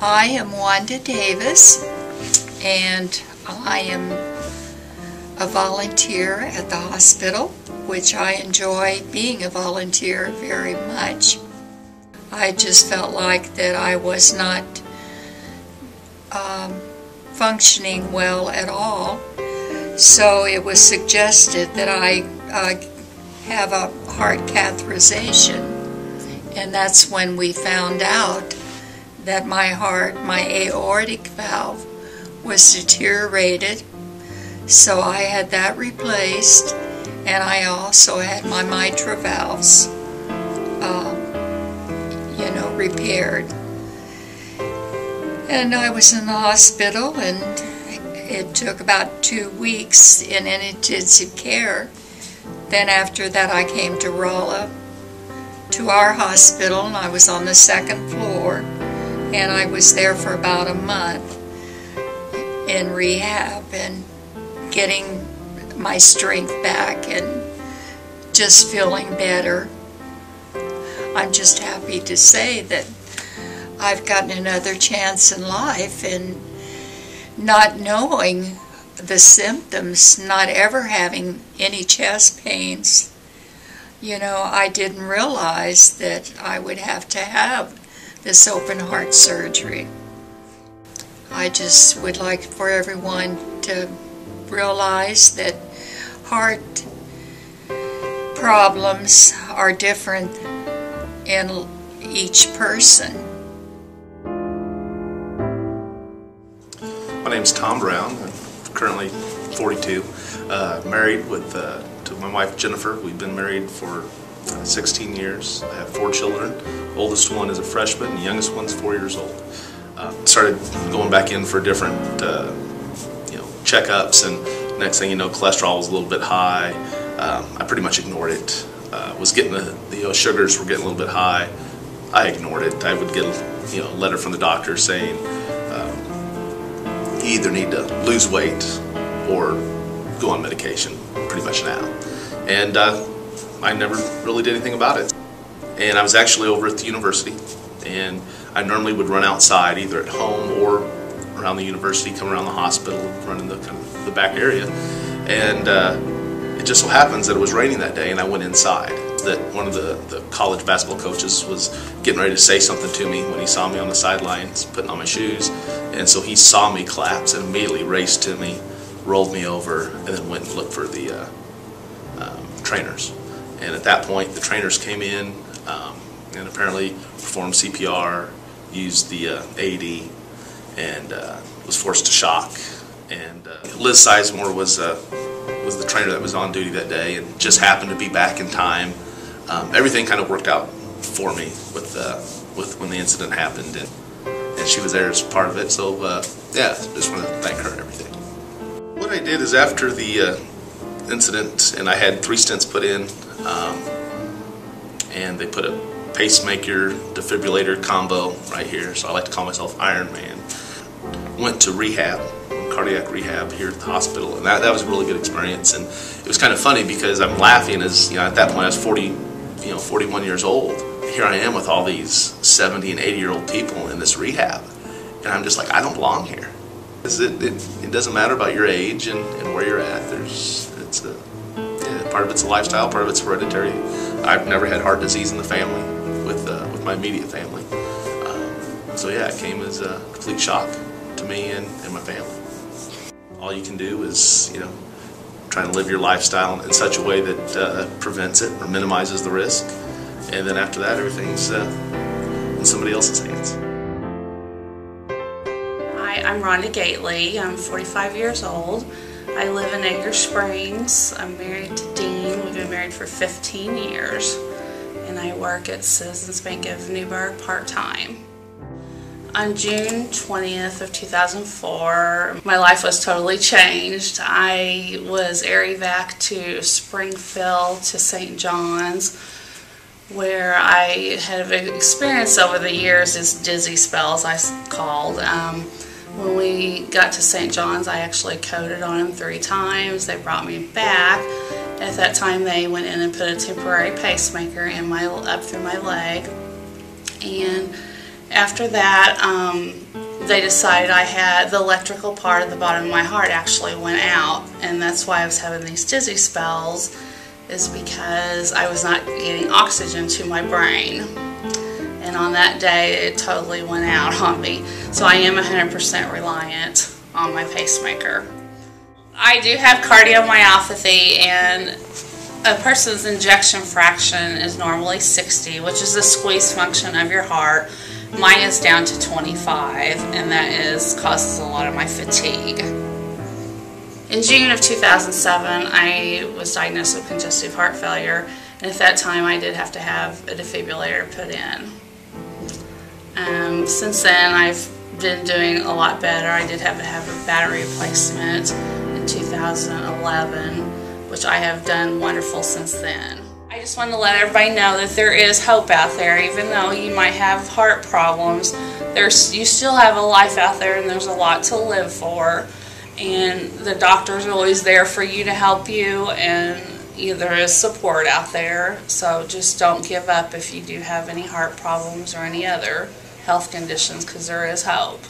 I am Wanda Davis, and I am a volunteer at the hospital, which I enjoy being a volunteer very much. I just felt like that I was not functioning well at all, so it was suggested that I have a heart catheterization, and that's when we found out that my heart, my aortic valve, was deteriorated. So I had that replaced, and I also had my mitral valves, repaired. And I was in the hospital, and it took about 2 weeks in intensive care. Then after that I came to Rolla, to our hospital, and I was on the 2nd floor. And I was there for about a month in rehab and getting my strength back and just feeling better. I'm just happy to say that I've gotten another chance in life, and not knowing the symptoms, not ever having any chest pains, I didn't realize that I would have to have this open heart surgery. I just would like for everyone to realize that heart problems are different in each person. My name's Tom Brown. I'm currently 42, married to my wife Jennifer. We've been married for 16 years. I have 4 children. Oldest one is a freshman, the youngest one's 4 years old. Started going back in for different checkups, and next thing you know, cholesterol was a little bit high. I pretty much ignored it. Was getting the sugars were getting a little bit high. I ignored it. I would get a letter from the doctor saying you either need to lose weight or go on medication pretty much now. And I never really did anything about it. And I was actually over at the university, and I normally would run outside either at home or around the university, come around the hospital, run in the back area. And it just so happens that it was raining that day, and I went inside. That one of the college basketball coaches was getting ready to say something to me when he saw me on the sidelines putting on my shoes. And so he saw me collapse and immediately raced to me, rolled me over, and then went and looked for the trainers. And at that point, the trainers came in and apparently performed CPR, used the AED, and was forced to shock. And Liz Sizemore was the trainer that was on duty that day, and just happened to be back in time. Everything kind of worked out for me with when the incident happened, and she was there as part of it. So yeah, just want to thank her and everything. What I did is, after the incident, and I had 3 stents put in, and they put a pacemaker defibrillator combo right here, so I like to call myself Iron Man. Went to rehab, cardiac rehab here at the hospital, and that was a really good experience. And it was kind of funny because I'm laughing, as at that point I was 41 years old. Here I am with all these 70 and 80-year-old people in this rehab, and I'm just like, I don't belong here. It doesn't matter about your age and where you're at. Part of it's a lifestyle, part of it's hereditary. I've never had heart disease in the family with my immediate family. So yeah, it came as a complete shock to me and my family. All you can do is, try and live your lifestyle in such a way that prevents it or minimizes the risk. And then after that, everything's in somebody else's hands. Hi, I'm Rhonda Gately. I'm 45 years old. I live in Edgar Springs. I'm married to Dean. We've been married for 15 years. And I work at Citizens Bank of Newburgh part-time. On June 20th of 2004, my life was totally changed. I was air evac to Springfield to St. John's, where I had experienced over the years these dizzy spells, I called. When we got to St. John's, I actually coded on them 3 times. They brought me back. At that time, they went in and put a temporary pacemaker in up through my leg. And After that, they decided I had the electrical part of the bottom of my heart actually went out, and that's why I was having these dizzy spells, is because I was not getting oxygen to my brain. And on that day, it totally went out on me. So I am 100% reliant on my pacemaker. I do have cardiomyopathy, and a person's ejection fraction is normally 60, which is the squeeze function of your heart. Mine is down to 25, and that causes a lot of my fatigue. In June of 2007, I was diagnosed with congestive heart failure, and at that time I did have to have a defibrillator put in. Since then, I've been doing a lot better. I did have to have a battery replacement in 2011, which I have done wonderful since then. I just want to let everybody know that there is hope out there. Even though you might have heart problems, you still have a life out there, and there's a lot to live for. And the doctors are always there for you to help you, and there is support out there. So just don't give up if you do have any heart problems or any other health conditions, because there is hope.